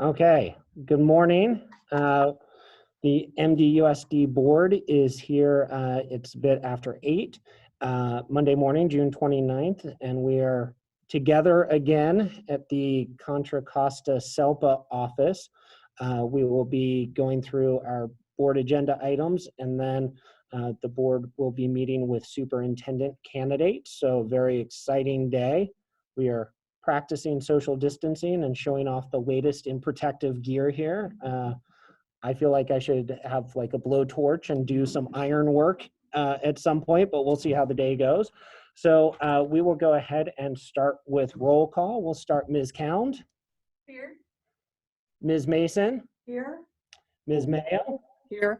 Okay, good morning. The MDUSD board is here. It's a bit after 8, Monday morning, June 29th, and we are together again at the Contra Costa SELPA office. We will be going through our board agenda items, and then the board will be meeting with superintendent candidates. So very exciting day. We are practicing social distancing and showing off the latest in protective gear here. I feel like I should have like a blowtorch and do some iron work at some point, but we'll see how the day goes. So we will go ahead and start with roll call. We'll start Ms. Cound. Here. Ms. Mason. Here. Ms. Mayo. Here.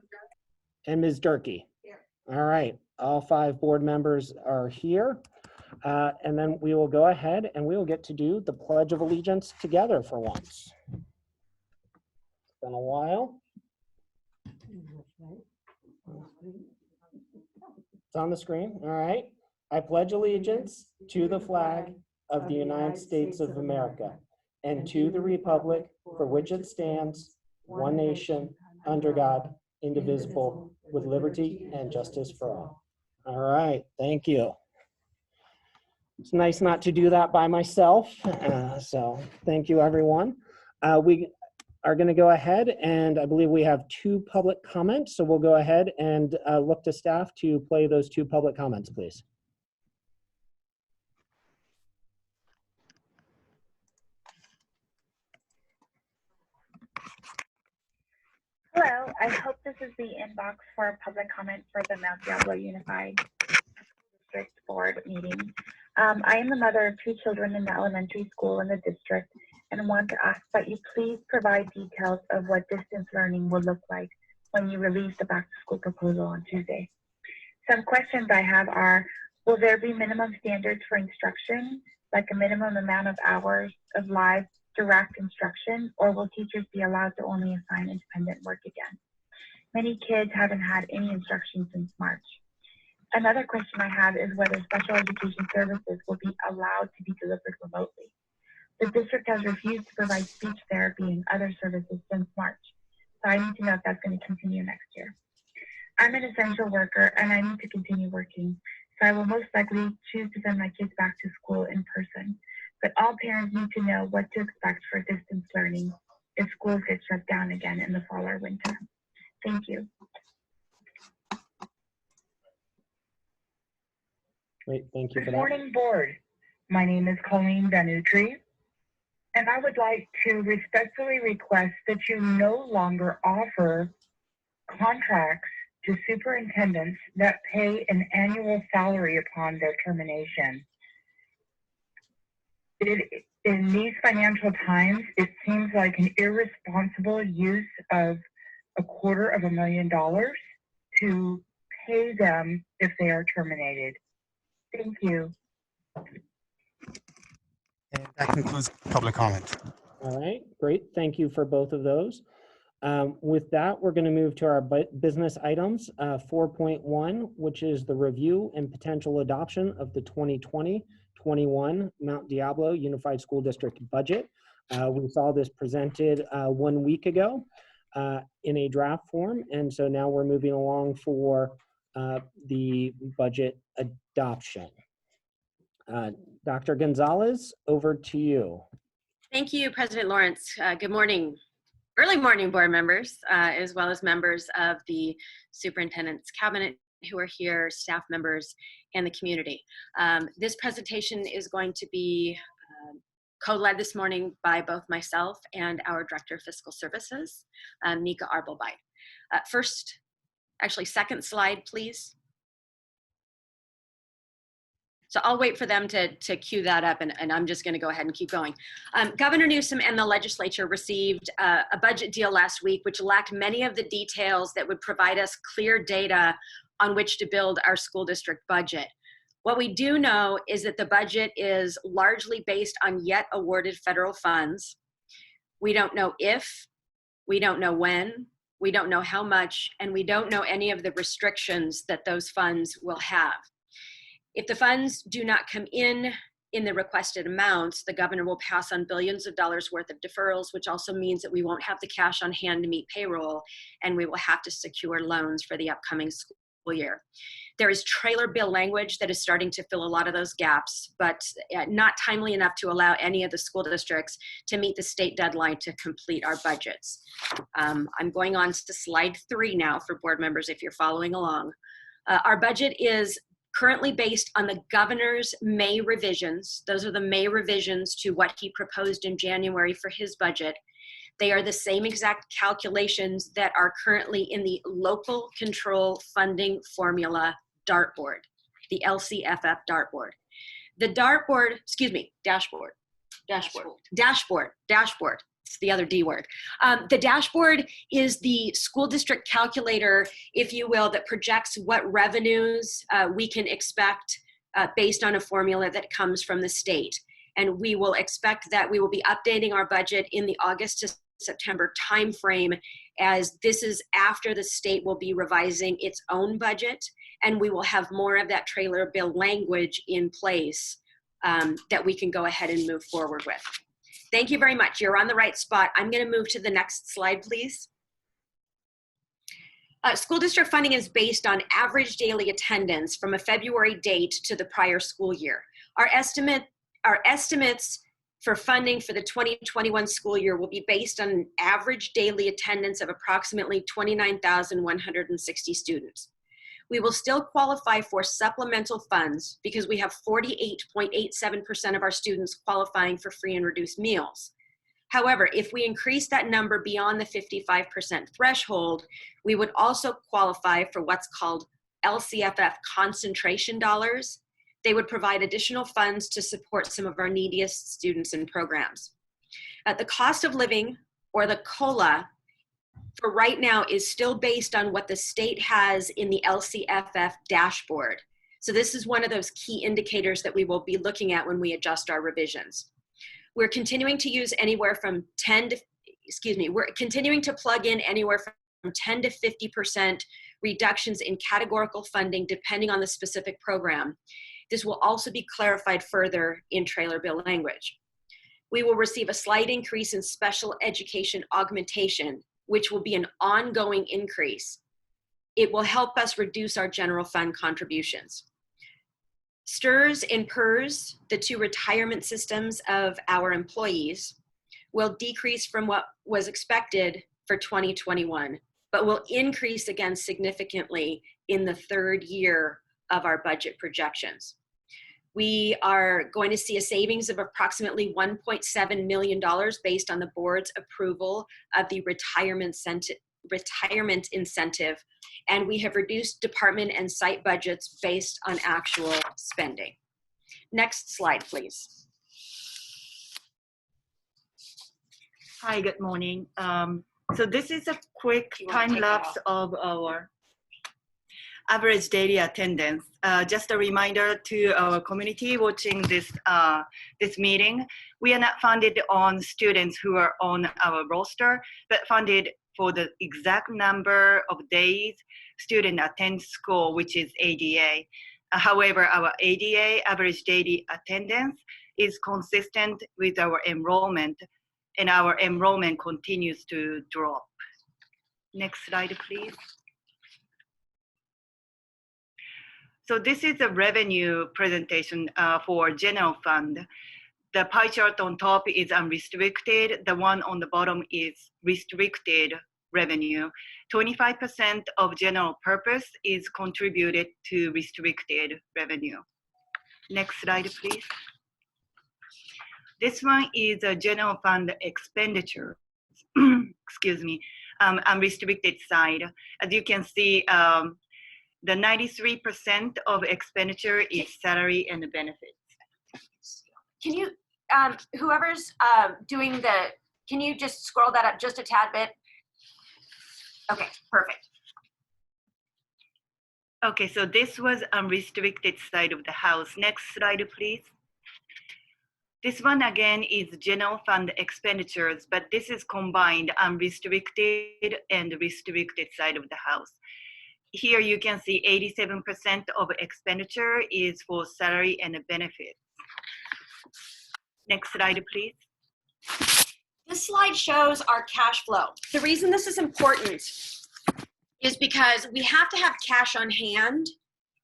And Ms. Durkee. Here. All right, all 5 board members are here. And then we will go ahead and we will get to do the Pledge of Allegiance together for once. It's been a while. It's on the screen. All right. I pledge allegiance to the flag of the United States of America and to the republic for which it stands, one nation, under God, indivisible, with liberty and justice for all. All right. Thank you. It's nice not to do that by myself. So thank you, everyone. We are going to go ahead, and I believe we have 2 public comments. So we'll go ahead and look to staff to play those 2 public comments, please. Hello, I hope this is the inbox for a public comment for the Mount Diablo Unified District Board meeting. I am the mother of 2 children in the elementary school in the district and want to ask that you please provide details of what distance learning will look like when you release the back to school proposal on Tuesday. Some questions I have are, will there be minimum standards for instruction, like a minimum amount of hours of live direct instruction, or will teachers be allowed to only assign independent work again? Many kids haven't had any instruction since March. Another question I have is whether special education services will be allowed to be delivered remotely. The district has refused to provide speech therapy and other services since March, so I need to know if that's going to continue next year. I'm an essential worker and I need to continue working, so I will most likely choose to send my kids back to school in person. But all parents need to know what to expect for distance learning if schools get shut down again in the fall or winter. Thank you. Great, thank you for Good that. morning, board. My name is Colleen Vanutri, and I would like to respectfully request that you no longer offer contracts to superintendents that pay an annual salary upon their termination. In these financial times, it seems like an irresponsible use of $250,000 to pay them if they are terminated. Thank you. And that concludes public comment. All right, great. Thank you for both of those. With that, we're going to move to our business items, 4.1, which is the review and potential adoption of the 2020-21 Mount Diablo Unified School District budget. We saw this presented 1 week ago in a draft form, and so now we're moving along for the budget adoption. Dr. Gonzalez, over to you. Thank you, President Lawrence. Good morning, early morning board members, as well as members of the superintendent's cabinet who are here, staff members, and the community. This presentation is going to be co-led this morning by both myself and our Director of Fiscal Services, Nika Arbelbeit. Second slide, please. So I'll wait for them to cue that up, and I'm just going to go ahead and keep going. Governor Newsom and the legislature received a budget deal last week, which lacked many of the details that would provide us clear data on which to build our school district budget. What we do know is that the budget is largely based on yet awarded federal funds. We don't know if, we don't know when, we don't know how much, and we don't know any of the restrictions that those funds will have. If the funds do not come in in the requested amounts, the governor will pass on billions of dollars worth of deferrals, which also means that we won't have the cash on hand to meet payroll, and we will have to secure loans for the upcoming school year. There is trailer bill language that is starting to fill a lot of those gaps, but not timely enough to allow any of the school districts to meet the state deadline to complete our budgets. I'm going on to slide 3 now for board members if you're following along. Our budget is currently based on the governor's May revisions. Those are the May revisions to what he proposed in January for his budget. They are the same exact calculations that are currently in the local control funding formula dartboard, the LCFF dartboard. The dartboard, dashboard. It's the other D word. The dashboard is the school district calculator, if you will, that projects what revenues we can expect based on a formula that comes from the state. And we will expect that we will be updating our budget in the August to September timeframe, as this is after the state will be revising its own budget, and we will have more of that trailer bill language in place that we can go ahead and move forward with. Thank you very much. You're on the right spot. I'm going to move to the next slide, please. School district funding is based on average daily attendance from a February date to the prior school year. Our estimates for funding for the 2021 school year will be based on an average daily attendance of approximately 29,160 students. We will still qualify for supplemental funds because we have 48.87% of our students qualifying for free and reduced meals. However, if we increase that number beyond the 55% threshold, we would also qualify for what's called LCFF concentration dollars. They would provide additional funds to support some of our neediest students and programs. The cost of living, or the COLA, for right now is still based on what the state has in the LCFF dashboard. So this is one of those key indicators that we will be looking at when we adjust our revisions. We're continuing to use anywhere from we're continuing to plug in anywhere from 10 to 50% reductions in categorical funding depending on the specific program. This will also be clarified further in trailer bill language. We will receive a slight increase in special education augmentation, which will be an ongoing increase. It will help us reduce our general fund contributions. STRS and PERS, the two retirement systems of our employees, will decrease from what was expected for 2021, but will increase again significantly in the third year of our budget projections. We are going to see a savings of approximately $1.7 million based on the board's approval of the retirement incentive, and we have reduced department and site budgets based on actual spending. Next slide, please. Hi, good morning. So this is a quick time lapse of our average daily attendance. Just a reminder to our community watching this meeting, we are not funded on students who are on our roster, but funded for the exact number of days student attend school, which is ADA. However, our ADA, average daily attendance, is consistent with our enrollment, and our enrollment continues to drop. Next slide, please. So this is a revenue presentation for general fund. The pie chart on top is unrestricted. The one on the bottom is restricted revenue. 25% of general purpose is contributed to restricted revenue. Next slide, please. This one is a general fund expenditure, excuse me, unrestricted side. As you can see, the 93% of expenditure is salary and benefits. Can you, whoever's doing can you just scroll that up just a tad bit? Okay, perfect. Okay, so this was unrestricted side of the house. Next slide, please. This one again is general fund expenditures, but this is combined unrestricted and restricted side of the house. Here you can see 87% of expenditure is for salary and benefits. Next slide, please. This slide shows our cash flow. The reason this is important is because we have to have cash on hand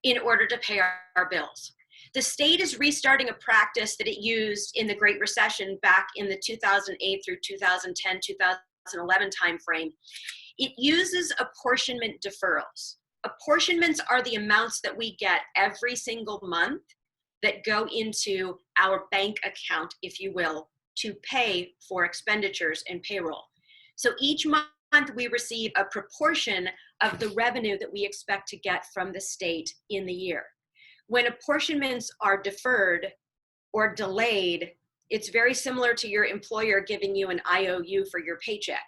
in order to pay our bills. The state is restarting a practice that it used in the Great Recession back in the 2008 through 2010, 2011 timeframe. It uses apportionment deferrals. Apportionments are the amounts that we get every single month that go into our bank account, if you will, to pay for expenditures and payroll. So each month we receive a proportion of the revenue that we expect to get from the state in the year. When apportionments are deferred or delayed, it's very similar to your employer giving you an IOU for your paycheck.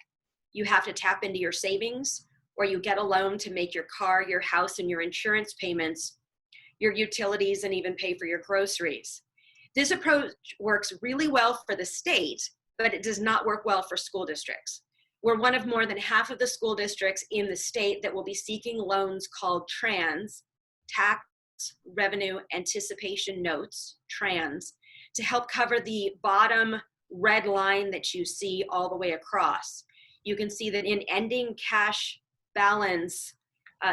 You have to tap into your savings, or you get a loan to make your car, your house, and your insurance payments, your utilities, and even pay for your groceries. This approach works really well for the state, but it does not work well for school districts. We're one of more than half of the school districts in the state that will be seeking loans called TRANS, Tax Revenue Anticipation Notes, TRANS, to help cover the bottom red line that you see all the way across. You can see that in ending cash balance,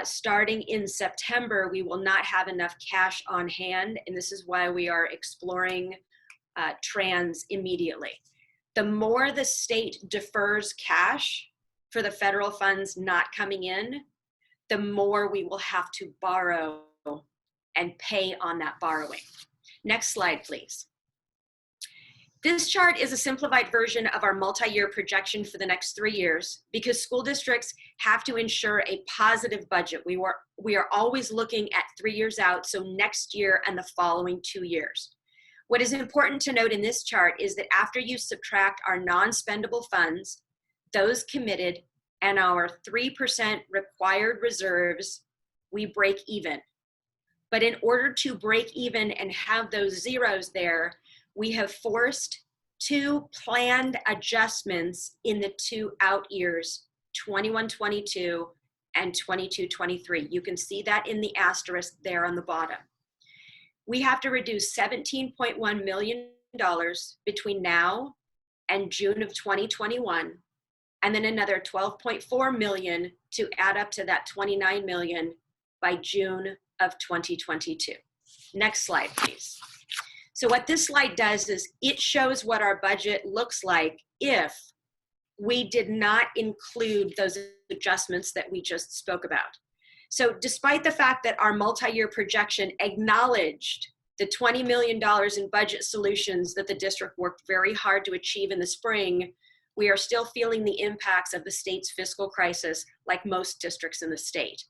starting in September, we will not have enough cash on hand, and this is why we are exploring TRANS immediately. The more the state defers cash for the federal funds not coming in, the more we will have to borrow and pay on that borrowing. Next slide, please. This chart is a simplified version of our multi-year projection for the next 3 years because school districts have to ensure a positive budget. We are always looking at 3 years out, so next year and the following 2 years. What is important to note in this chart is that after you subtract our non-spendable funds, those committed, and our 3% required reserves, we break even. But in order to break even and have those zeros there, we have forced 2 planned adjustments in the 2 out years, 21-22 and 22-23. You can see that in the asterisk there on the bottom. We have to reduce $17.1 million between now and June of 2021, and then another $12.4 million to add up to that $29 million by June of 2022. Next slide, please. So what this slide does is it shows what our budget looks like if we did not include those adjustments that we just spoke about. So despite the fact that our multi-year projection acknowledged the $20 million in budget solutions that the district worked very hard to achieve in the spring, we are still feeling the impacts of the state's fiscal crisis like most districts in the state.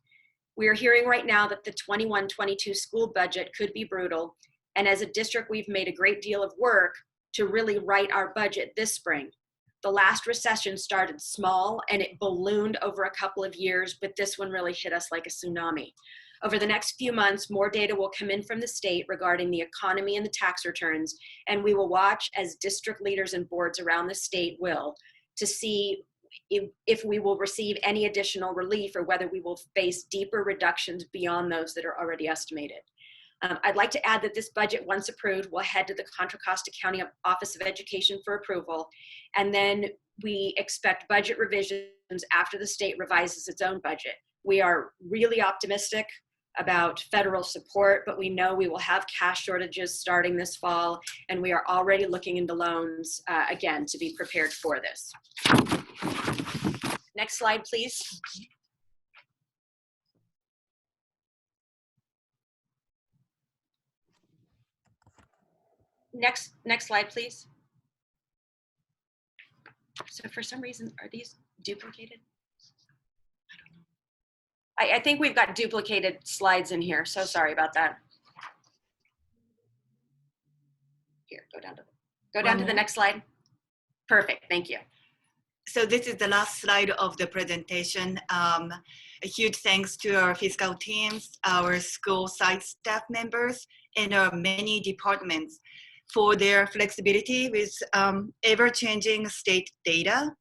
We are hearing right now that the 21-22 school budget could be brutal. And as a district, we've made a great deal of work to really write our budget this spring. The last recession started small and it ballooned over a couple of years, but this one really hit us like a tsunami. Over the next few months, more data will come in from the state regarding the economy and the tax returns, and we will watch as district leaders and boards around the state will to see if we will receive any additional relief or whether we will face deeper reductions beyond those that are already estimated. I'd like to add that this budget, once approved, will head to the Contra Costa County Office of Education for approval. And then we expect budget revisions after the state revises its own budget. We are really optimistic about federal support, but we know we will have cash shortages starting this fall, and we are already looking into loans, again, to be prepared for this. Next slide, please. Next slide, please. So for some reason, are these duplicated? I don't know. I think we've got duplicated slides in here, so sorry about that. Here, go down to the next slide. Perfect, thank you. So this is the last slide of the presentation. A huge thanks to our fiscal teams, our school site staff members, and our many departments for their flexibility with ever-changing state data,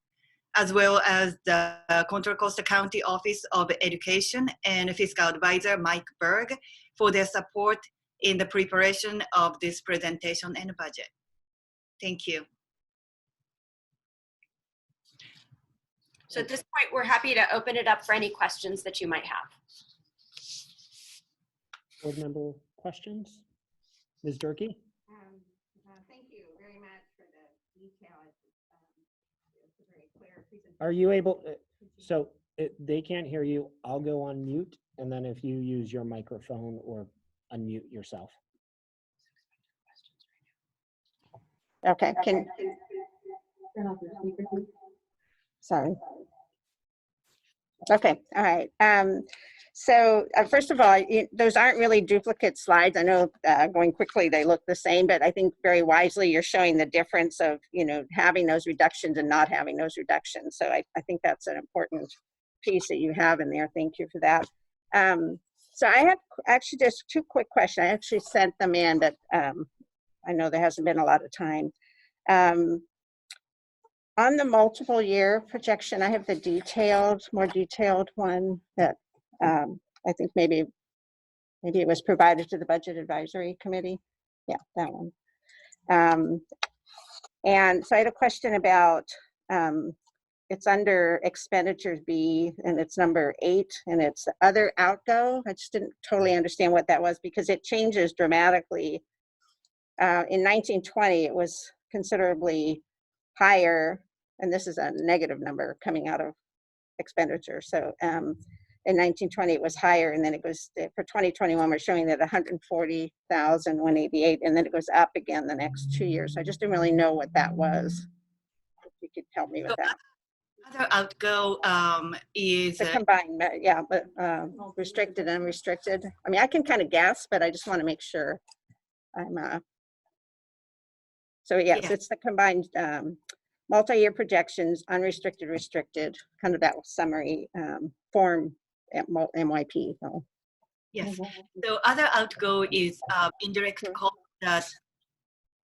as well as the Contra Costa County Office of Education and Fiscal Advisor Mike Berg for their support in the preparation of this presentation and budget. Thank you. So at this point, we're happy to open it up for any questions that you might have. Board member questions? Ms. Durkee? Thank you very much for the detail. It's a very clear presentation. Are you able, so they can't hear you. I'll go on mute, and then if you use your microphone or unmute yourself. Okay, sorry. Okay, all right. So first of all, those aren't really duplicate slides. I know going quickly they look the same, but I think very wisely you're showing the difference of, having those reductions and not having those reductions. So I think that's an important piece that you have in there. Thank you for that. So I have actually just two quick questions. I actually sent them in, but I know there hasn't been a lot of time. On the multiple year projection, I have the more detailed one that I think maybe it was provided to the Budget Advisory Committee. Yeah, that one. And so I had a question about, it's under expenditures B, and it's number 8, and it's other outgo. I just didn't totally understand what that was because it changes dramatically. In 1920, it was considerably higher, and this is a negative number coming out of expenditure. So in 1920, it was higher, and then it goes, for 2021, we're showing that 140,188, and then it goes up again the next 2 years. So I just didn't really know what that was. If you could help me with that. Other outgo is The combined, yeah, but restricted and unrestricted. I mean, I can kind of guess, but I just want to make sure I'm, so yes, Yeah. it's the combined multi-year projections, unrestricted, restricted, kind of that summary form at MYP. So. yes. So other outgo is indirect cost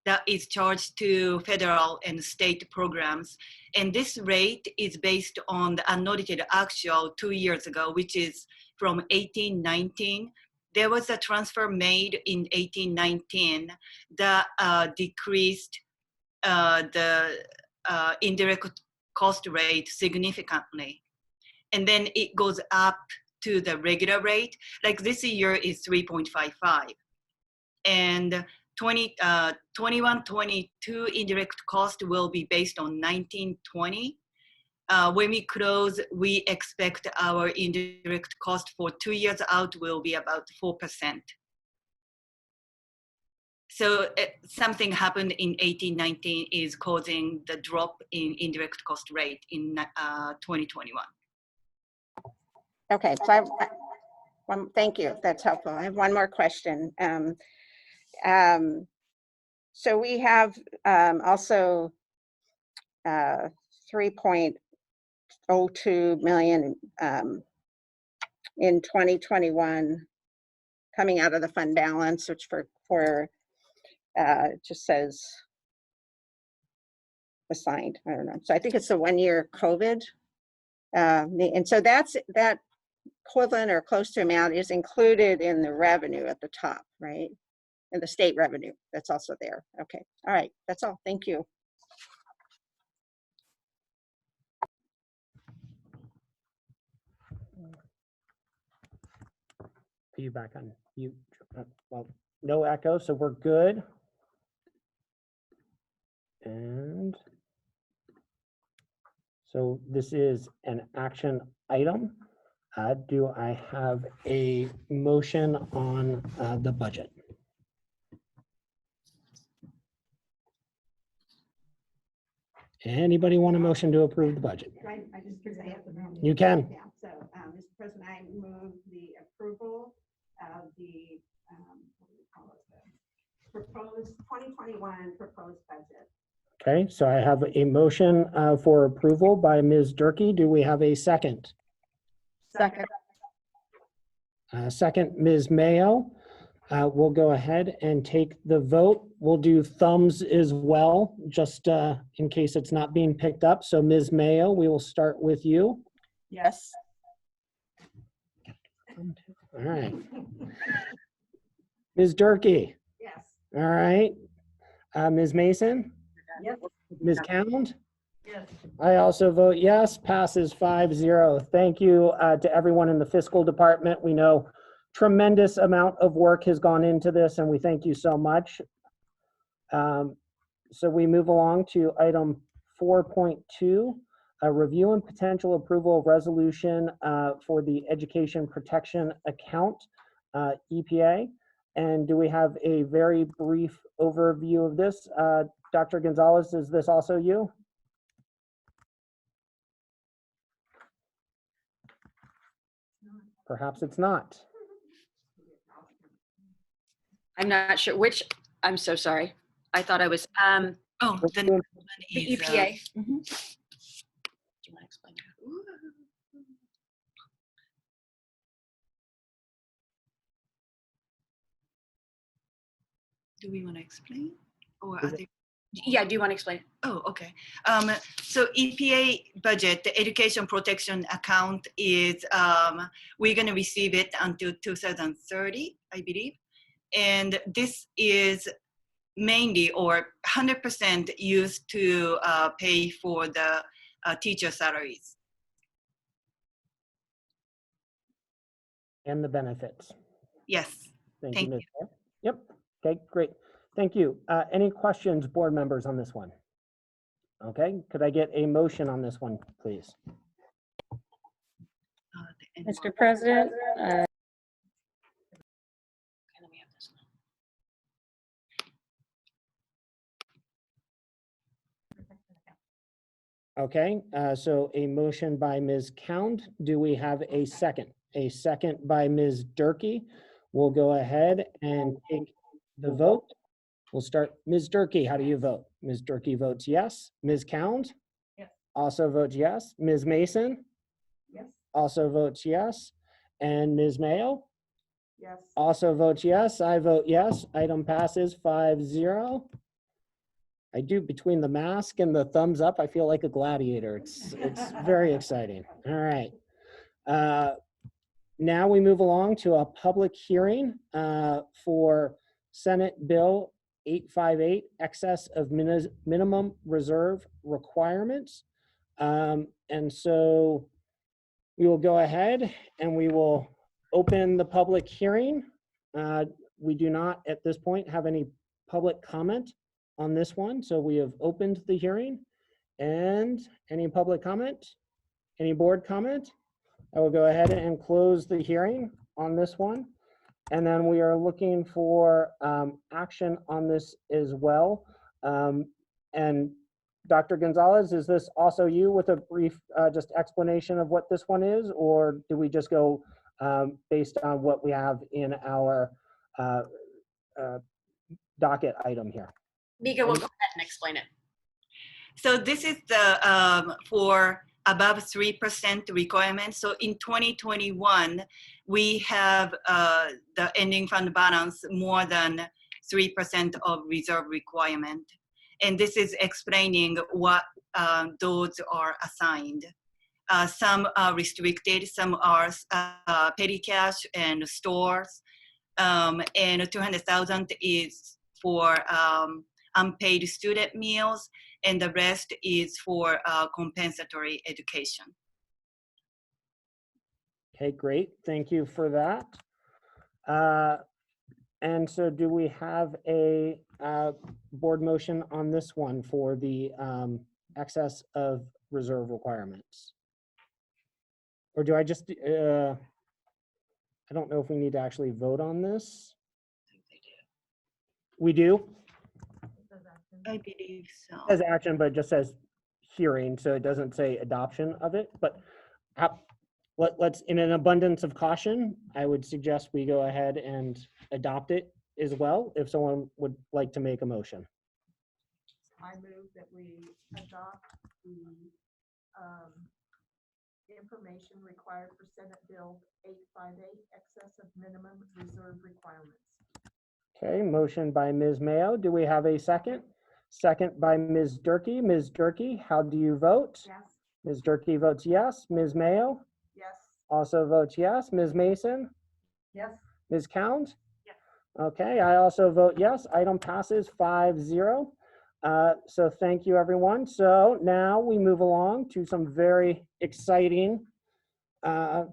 that is charged to federal and state programs. And this rate is based on the unaudited actual 2 years ago, which is from 1819. There was a transfer made in 1819 that decreased the indirect cost rate significantly. And then it goes up to the regular rate. Like this year is 3.55. And 21-22 indirect cost will be based on 1920. When we close, we expect our indirect cost for 2 years out will be about 4%. So something happened in 1819 is causing the drop in indirect cost rate in 2021. Okay, so thank you. That's helpful. I have one more question. So we have also 3.02 million in 2021 coming out of the fund balance, which for it just says assigned. I don't know. So I think it's the 1 year COVID, and so that equivalent or close to amount is included in the revenue at the top, right? And the state revenue that's also there. Okay, all right, that's all. Thank you. Are you back on mute? Well, no echo, so we're good. And so this is an action item. Do I have a motion on the budget? Anybody want a motion to approve the budget? I just, because I have the room. You can. Yeah, so, Mr. President, I move the approval of the, what do we call it, the proposed 2021 proposed budget. Okay, so I have a motion for approval by Ms. Durkee. Do we have a second? Second. Second, Ms. Mayo. We'll go ahead and take the vote. We'll do thumbs as well, just in case it's not being picked up. So Ms. Mayo, we will start with you. Yes. All right. Ms. Durkee? Yes. All right. Ms. Mason? Yes. Ms. Count? Yes. I also vote yes, passes 5-0. Thank you to everyone in the fiscal department. We know tremendous amount of work has gone into this, and we thank you so much. So we move along to item 4.2, a review and potential approval of resolution for the Education Protection Account, EPA. And do we have a very brief overview of this? Dr. Gonzalez, is this also you? Perhaps it's not. I'm not sure which, I'm so sorry. I thought I was, Oh, the next one the is EPA. Mhm. Do you want to explain that? do we want to explain? Or Is are it- they? Yeah, do you want to explain it? Oh, okay. So EPA budget, the education protection account is, we're going to receive it until 2030, I believe. And this is mainly or 100% used to pay for the teacher salaries. And the benefits. Yes. Thank Thank you, Ms. Fair. Yep. Okay, great. Thank you. Any questions, board members, on this one? Okay, could I get a motion on this one, please? Mr. President, Okay, let me have this one. Okay, so a motion by Ms. Count. Do we have a second? A second by Ms. Durkee. We'll go ahead and take the vote. We'll start, Ms. Durkee, how do you vote? Ms. Durkee votes yes. Ms. Count? Yes. Also votes yes. Ms. Mason? Yes. Also votes yes. And Ms. Mayo? Yes. Also votes yes. I vote yes. Item passes 5-0. I do, between the mask and the thumbs up, I feel like a gladiator. It's very exciting. All right. Now we move along to a public hearing for Senate Bill 858, excess of minimum reserve requirements. And so we will go ahead and we will open the public hearing. We do not at this point have any public comment on this one. So we have opened the hearing. And any public comment? Any board comment? I will go ahead and close the hearing on this one. And then we are looking for action on this as well. And Dr. Gonzalez, is this also you with a brief just explanation of what this one is? Or do we just go based on what we have in our docket item here? Mika will go ahead and explain it. So this is the for above 3% requirement. So in 2021, we have the ending fund balance more than 3% of reserve requirement. And this is explaining what those are assigned. Some are restricted, some are petty cash and stores. And 200,000 is for unpaid student meals, and the rest is for compensatory education. Okay, great. Thank you for that. And so do we have a board motion on this one for the excess of reserve requirements? Or do I just, I don't know if we need to actually vote on this. We do? I believe so. It says action, but it just says hearing, so it doesn't say adoption of it. But let's, in an abundance of caution, I would suggest we go ahead and adopt it as well, if someone would like to make a motion. I move that we adopt the information required for Senate Bill 858, excess of minimum reserve requirements. Okay, motion by Ms. Mayo. Do we have a second? Second by Ms. Durkee. Ms. Durkee, how do you vote? Yes. Ms. Durkee votes yes. Ms. Mayo Yes. also votes yes. Ms. Mason? Yes. Ms. Count? Yes. Okay, I also vote yes. Item passes 5-0. So thank you, everyone. So now we move along to some very exciting, the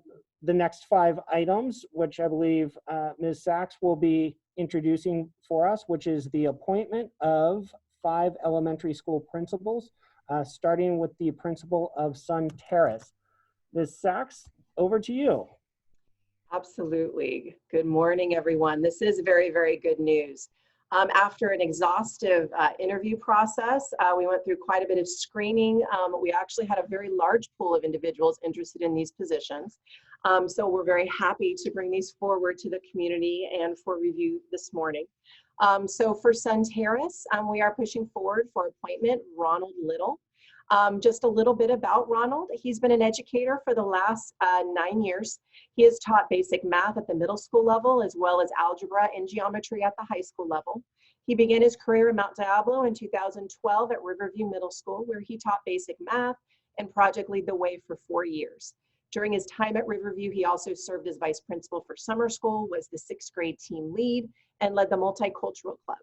next 5 items, which I believe Ms. Sachs will be introducing for us, which is the appointment of 5 elementary school principals, starting with the principal of Sun Terrace. Ms. Sachs, over to you. Absolutely. Good morning, everyone. This is very, very good news. After an exhaustive interview process, we went through quite a bit of screening. We actually had a very large pool of individuals interested in these positions. So we're very happy to bring these forward to the community and for review this morning. So for Sun Terrace, we are pushing forward for appointment Ronald Little. Just a little bit about Ronald. He's been an educator for the last 9 years. He has taught basic math at the middle school level, as well as algebra and geometry at the high school level. He began his career at Mount Diablo in 2012 at Riverview Middle School, where he taught basic math and Project Lead the Way for 4 years. During his time at Riverview, he also served as vice principal for summer school, was the 6th grade team lead, and led the multicultural club.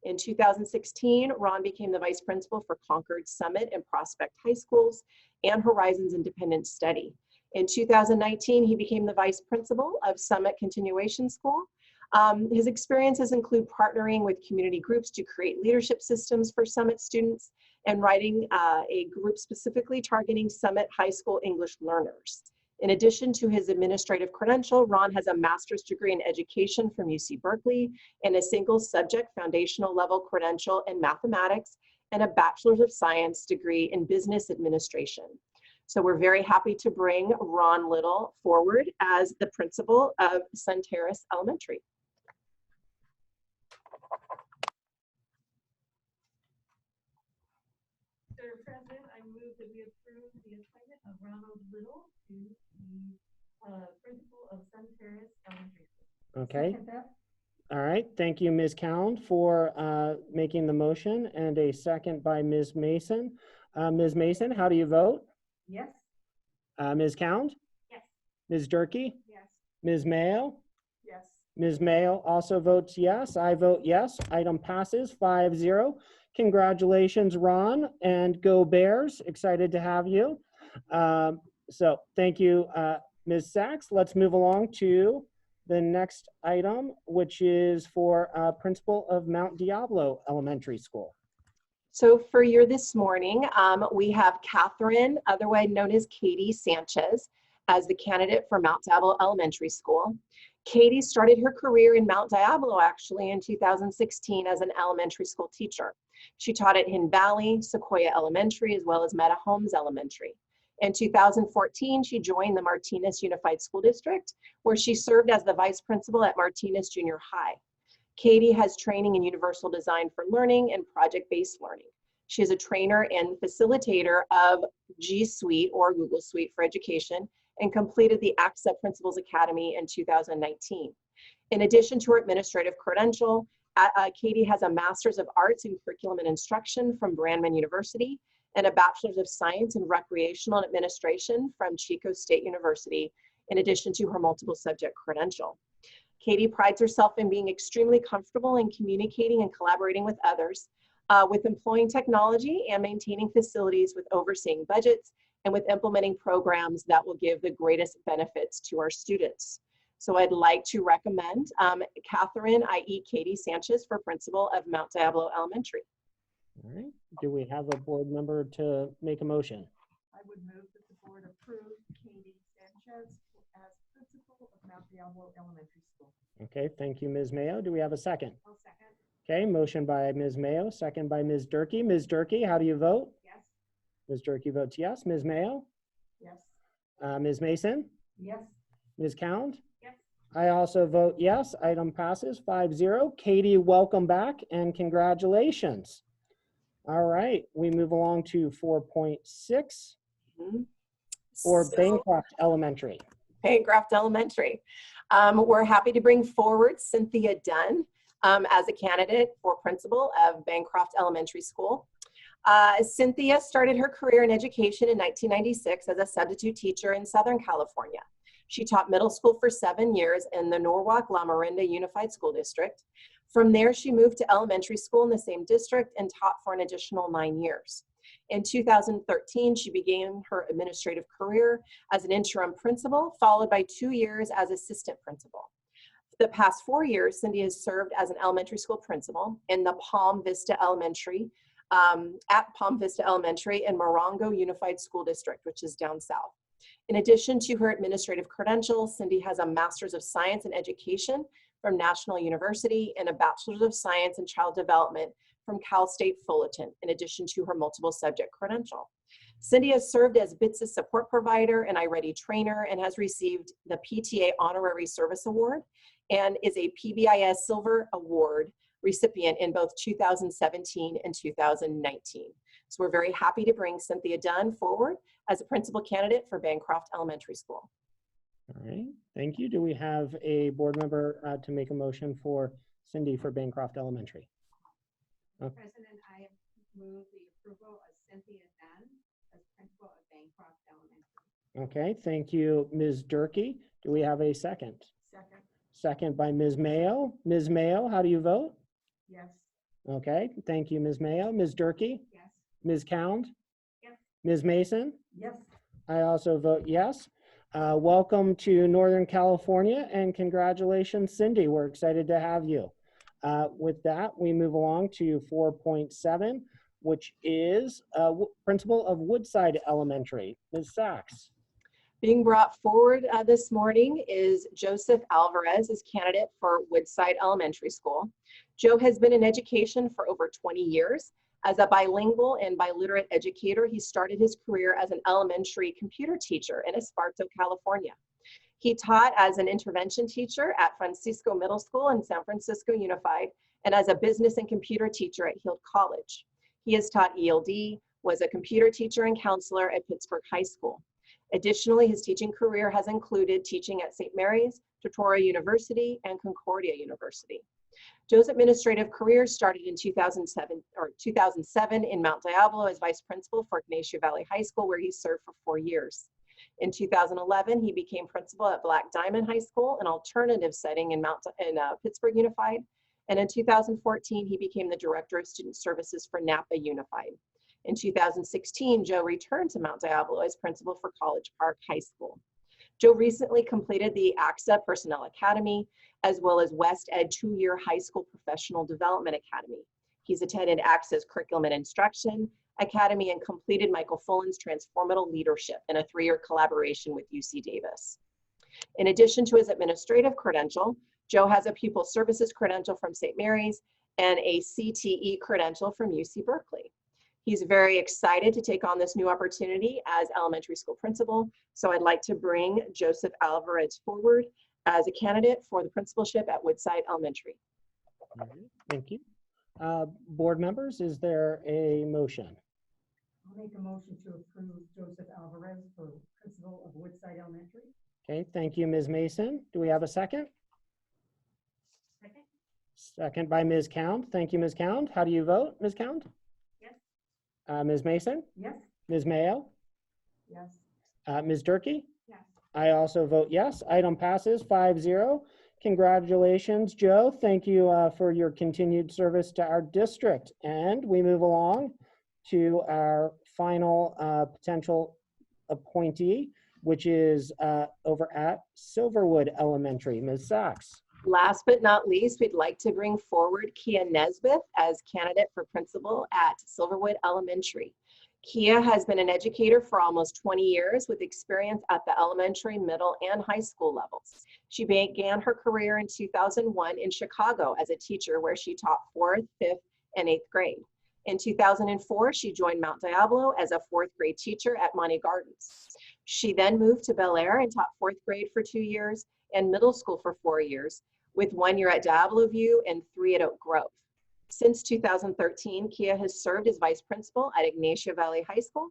In 2016, Ron became the vice principal for Concord, Summit, and Prospect High Schools and Horizons Independent Study. In 2019, he became the vice principal of Summit Continuation School. His experiences include partnering with community groups to create leadership systems for Summit students and writing a group specifically targeting Summit High School English learners. In addition to his administrative credential, Ron has a master's degree in education from UC Berkeley and a single subject foundational level credential in mathematics and a bachelor's of science degree in business administration. So we're very happy to bring Ron Little forward as the principal of Sun Terrace Elementary. Mr. President, I move that we approve the appointment of Ronald Little to the principal of Sun Terrace Elementary School. Okay. All right. Thank you, Ms. Cowan, for making the motion, and a second by Ms. Mason. Ms. Mason, how do you vote? Yes. Ms. Cowan? Yes. Ms. Durkee? Yes. Ms. Mayo? Yes. Ms. Mayo also votes yes. I vote yes. Item passes 5-0. Congratulations, Ron, and go Bears. Excited to have you. So thank you, Ms. Sachs. Let's move along to the next item, which is for principal of Mount Diablo Elementary School. So for your this morning, we have Catherine, otherwise known as Katie Sanchez, as the candidate for Mount Diablo Elementary School. Katie started her career in Mount Diablo actually in 2016 as an elementary school teacher. She taught at Hidden Valley, Sequoia Elementary, as well as Meta Homes Elementary. In 2014, she joined the Martinez Unified School District, where she served as the vice principal at Martinez Junior High. Katie has training in Universal Design for Learning and project-based learning. She is a trainer and facilitator of G Suite or Google Suite for Education and completed the ACCEPT Principals Academy in 2019. In addition to her administrative credential, Katie has a Master's of Arts in Curriculum and Instruction from Brandman University and a Bachelor's of Science in Recreational Administration from Chico State University, in addition to her multiple subject credential. Katie prides herself in being extremely comfortable in communicating and collaborating with others, with employing technology and maintaining facilities, with overseeing budgets, and with implementing programs that will give the greatest benefits to our students. So I'd like to recommend Catherine, i.e. Katie Sanchez, for principal of Mount Diablo Elementary. All right. Do we have a board member to make a motion? I would move that the board approve Katie Sanchez as principal of Mount Diablo Elementary School. Okay, thank you, Ms. Mayo. Do we have a second? I'll second. Okay, motion by Ms. Mayo, second by Ms. Durkee. Ms. Durkee, how do you vote? Yes. Ms. Durkee votes yes. Ms. Mayo? Yes. Ms. Mason? Yes. Ms. Cowan? Yes. I also vote yes. Item passes 5-0. Katie, welcome back and congratulations. All right, we move along to 4.6 for Bancroft Elementary. Bancroft Elementary. We're happy to bring forward Cynthia Dunn as a candidate for principal of Bancroft Elementary School. Cynthia started her career in education in 1996 as a substitute teacher in Southern California. She taught middle school for 7 years in the Norwalk-La Miranda Unified School District. From there, she moved to elementary school in the same district and taught for an additional 9 years. In 2013, she began her administrative career as an interim principal, followed by 2 years as assistant principal. For the past 4 years, Cindy has served as an elementary school principal in the Palm Vista Elementary, at Palm Vista Elementary and Morongo Unified School District, which is down south. In addition to her administrative credentials, Cindy has a Master's of Science in Education from National University and a Bachelor's of Science in Child Development from Cal State Fullerton, in addition to her multiple subject credential. Cindy has served as BITS's support provider and iReady trainer and has received the PTA Honorary Service Award and is a PBIS Silver Award recipient in both 2017 and 2019. So we're very happy to bring Cynthia Dunn forward as a principal candidate for Bancroft Elementary School. All right, thank you. Do we have a board member to make a motion for Cindy for Bancroft Elementary? Okay. President, I move the approval of Cynthia Dunn as principal of Bancroft Elementary. Okay, thank you, Ms. Durkee. Do we have a second? Second. Second by Ms. Mayo. Ms. Mayo, how do you vote? Yes. Okay, thank you, Ms. Mayo. Ms. Durkee? Yes. Ms. Cound? Yes. Ms. Mason? Yes. I also vote yes. Welcome to Northern California and congratulations, Cindy. We're excited to have you. With that, we move along to 4.7, which is principal of Woodside Elementary, Ms. Sachs. Being brought forward this morning is Joseph Alvarez as candidate for Woodside Elementary School. Joe has been in education for over 20 years. As a bilingual and biliterate educator, he started his career as an elementary computer teacher in Esparto, California. He taught as an intervention teacher at Francisco Middle School and San Francisco Unified, and as a business and computer teacher at Heald College. He has taught ELD, was a computer teacher and counselor at Pittsburgh High School. Additionally, his teaching career has included teaching at St. Mary's, Tortora University, and Concordia University. Joe's administrative career started in 2007 in Mount Diablo as vice principal for Ignacio Valley High School, where he served for 4 years. In 2011, he became principal at Black Diamond High School, an alternative setting in Pittsburgh Unified. And in 2014, he became the director of student services for Napa Unified. In 2016, Joe returned to Mount Diablo as principal for College Park High School. Joe recently completed the AXA Personnel Academy, as well as West Ed 2-year high school professional development academy. He's attended AXA's Curriculum and Instruction Academy and completed Michael Fullen's Transformative Leadership in a 3-year collaboration with UC Davis. In addition to his administrative credential, Joe has a pupil services credential from St. Mary's and a CTE credential from UC Berkeley. He's very excited to take on this new opportunity as elementary school principal. So I'd like to bring Joseph Alvarez forward as a candidate for the principalship at Woodside Elementary. Thank you. Board members, is there a motion? I'll make a motion to approve Joseph Alvarez for principal of Woodside Elementary. Okay, thank you, Ms. Mason. Do we have a second? Second. Second by Ms. Cound. Thank you, Ms. Cound. How do you vote, Ms. Cound? Yes. Ms. Mason? Yes. Ms. Mayo? Yes. Ms. Durkee? Yes. I also vote yes. Item passes 5-0. Congratulations, Joe. Thank you for your continued service to our district. And we move along to our final potential appointee, which is over at Silverwood Elementary. Ms. Sachs. Last but not least, we'd like to bring forward Kia Nesbitt as candidate for principal at Silverwood Elementary. Kia has been an educator for almost 20 years with experience at the elementary, middle, and high school levels. She began her career in 2001 in Chicago as a teacher where she taught 4th, 5th, and 8th grade. In 2004, she joined Mount Diablo as a 4th grade teacher at Monty Gardens. She then moved to Bel Air and taught 4th grade for 2 years and middle school for 4 years, with 1 year at Diablo View and 3 at Oak Grove. Since 2013, Kia has served as vice principal at Ignacio Valley High School.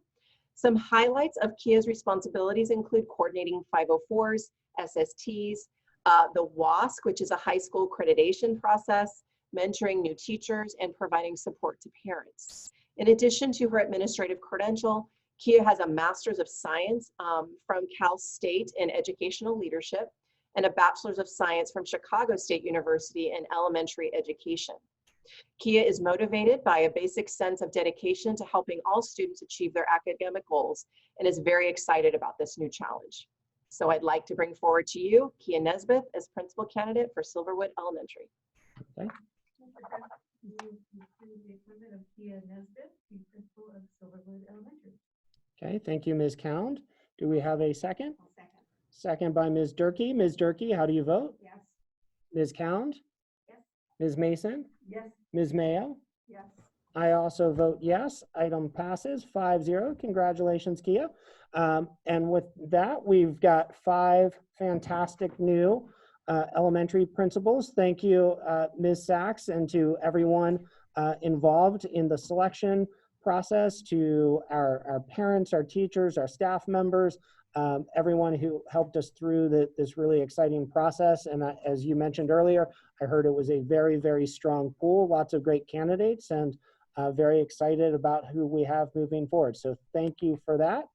Some highlights of Kia's responsibilities include coordinating 504s, SSTs, the WASC, which is a high school accreditation process, mentoring new teachers, and providing support to parents. In addition to her administrative credential, Kia has a Master's of Science from Cal State in Educational Leadership and a Bachelor's of Science from Chicago State University in Elementary Education. Kia is motivated by a basic sense of dedication to helping all students achieve their academic goals and is very excited about this new challenge. So I'd like to bring forward to you Kia Nesbitt as principal candidate for Silverwood Elementary. Okay. Move to approve the appointment of Kia Nesbitt to principal of Silverwood Elementary. Okay, thank you, Ms. Cound. Do we have a second? I'll second. Second by Ms. Durkee. Ms. Durkee, how do you vote? Yes. Ms. Cound? Yes. Ms. Mason? Yes. Ms. Mayo? Yes. I also vote yes. Item passes 5-0. Congratulations, Kia. And with that, we've got 5 fantastic new elementary principals. Thank you, Ms. Sachs, and to everyone involved in the selection process, to our parents, our teachers, our staff members, everyone who helped us through this really exciting process. And as you mentioned earlier, I heard it was a very, very strong pool, lots of great candidates, and very excited about who we have moving forward. So thank you for that.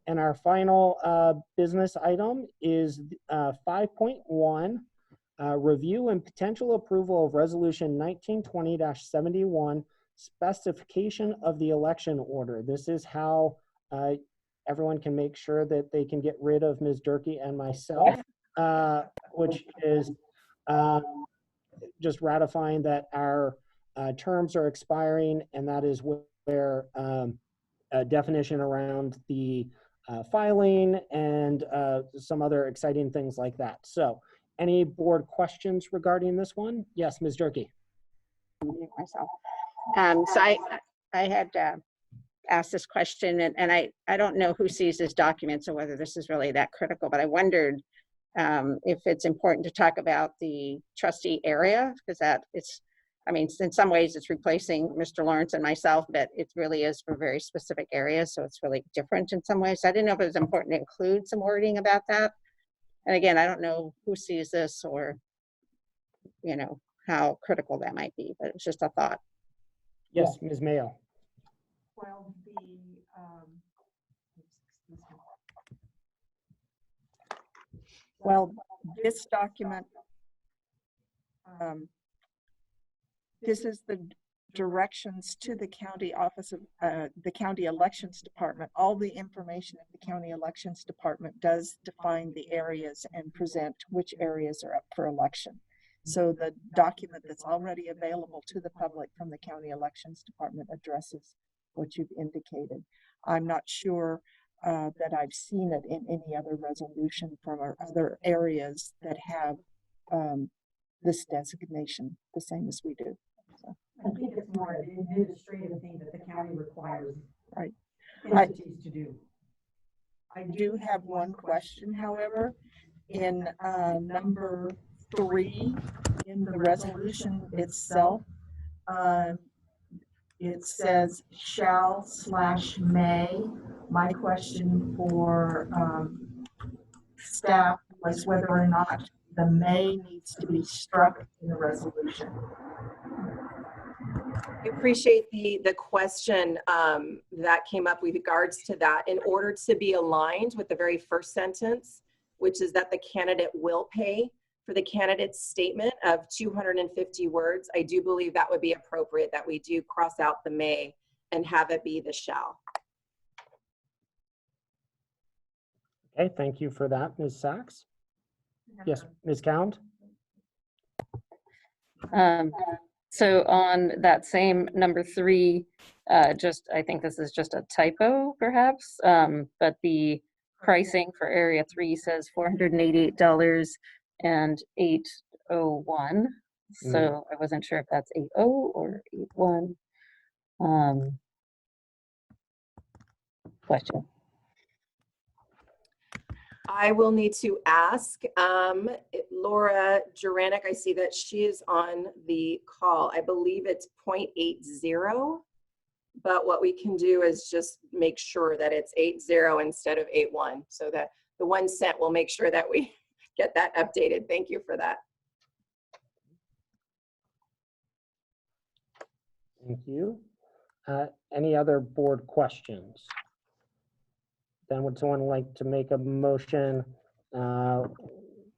And our final business item is 5.1, review and potential approval of Resolution 1920-71, specification of the election order. This is how everyone can make sure that they can get rid of Ms. Durkee and myself, which is just ratifying that our terms are expiring, and that is where a definition around the filing and some other exciting things like that. So any board questions regarding this one? Yes, Ms. Durkee. Myself. So I had asked this question, and I don't know who sees this document, so whether this is really that critical, but I wondered if it's important to talk about the trustee area, because I mean, in some ways it's replacing Mr. Lawrence and myself, but it really is for very specific areas, so it's really different in some ways. So I didn't know if it was important to include some wording about that. And again, I don't know who sees this or, you know, how critical that might be, but it's just a thought. Yes, Ms. Mayo. Well, this document, this is the directions to the county office of the county elections department. All the information of the county elections department does define the areas and present which areas are up for election. So the document that's already available to the public from the county elections department addresses what you've indicated. I'm not sure that I've seen it in any other resolution from our other areas that have this designation the same as we do. So. I think it's more an administrative thing that the county requires right. entities to do. I do have one question, however. In number 3 in the resolution itself, it says shall/may. My question for staff was whether or not the may needs to be struck in the resolution. I appreciate the question that came up with regards to that. In order to be aligned with the very first sentence, which is that the candidate will pay for the candidate's statement of 250 words, I do believe that would be appropriate that we do cross out the may and have it be the shall. Okay, thank you for that, Ms. Sachs. Yes, Ms. Cound. So on that same number 3, I think this is just a typo perhaps, but the pricing for area 3 says $488 and 801. So I wasn't sure if that's 80 or 81. Question. I will need to ask Laura Juranic. I see that she is on the call. I believe it's 0.80, but what we can do is just make sure that it's 80 instead of 81, so that the 1 cent will make sure that we get that updated. Thank you for that. Thank you. Any other board questions? then would someone like to make a motion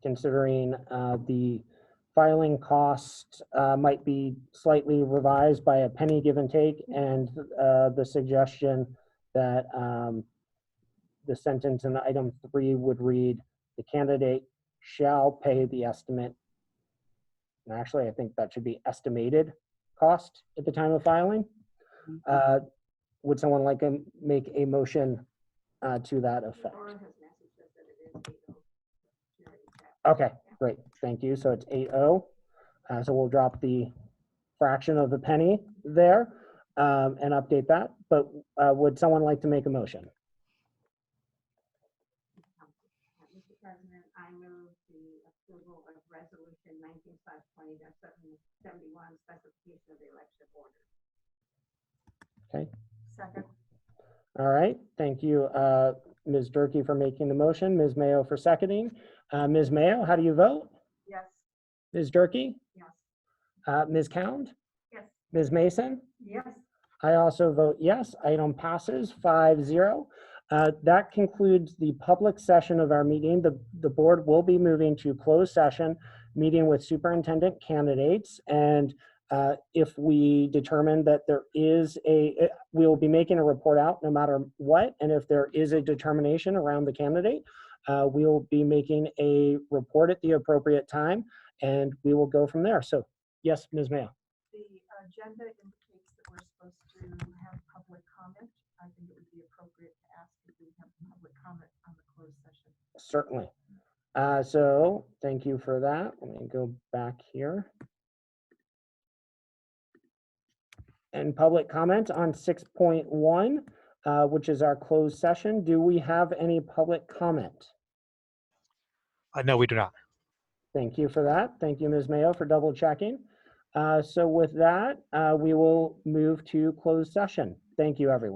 considering the filing cost might be slightly revised by a penny give and take, and the suggestion that the sentence in item 3 would read, the candidate shall pay the estimate. And actually, I think that should be estimated cost at the time of filing. Would someone like to make a motion to that effect? Laura has messaged us that it is 8:00. She already checked. Okay, great, thank you. So it's 8-0. So we'll drop the fraction of the penny there and update that. But would someone like to make a motion? Mr. President, I move the approval of resolution 19/20-71, specification of the election order. Okay, Second. all right, thank you, Ms. Durkee, for making the motion, Ms. Mayo for seconding. Ms. Mayo, how do you vote? Yes. Ms. Durkee? Yes. Ms. Cound? Yes. Ms. Mason? Yes. I also vote yes. Item passes 5-0. That concludes the public session of our meeting. The board will be moving to closed session, meeting with superintendent candidates. And if we determine that there is we will be making a report out no matter what. And if there is a determination around the candidate, we will be making a report at the appropriate time, and we will go from there. So yes, Ms. Mayo. The agenda indicates that we're supposed to have public comment. I think it would be appropriate to ask if we have public comment on the closed session. Certainly. So thank you for that. Let me go back here. And public comment on 6.1, which is our closed session. Do we have any public comment? No, we do not. Thank you for that. Thank you, Ms. Mayo, for double checking. So with that, we will move to closed session. Thank you, everyone.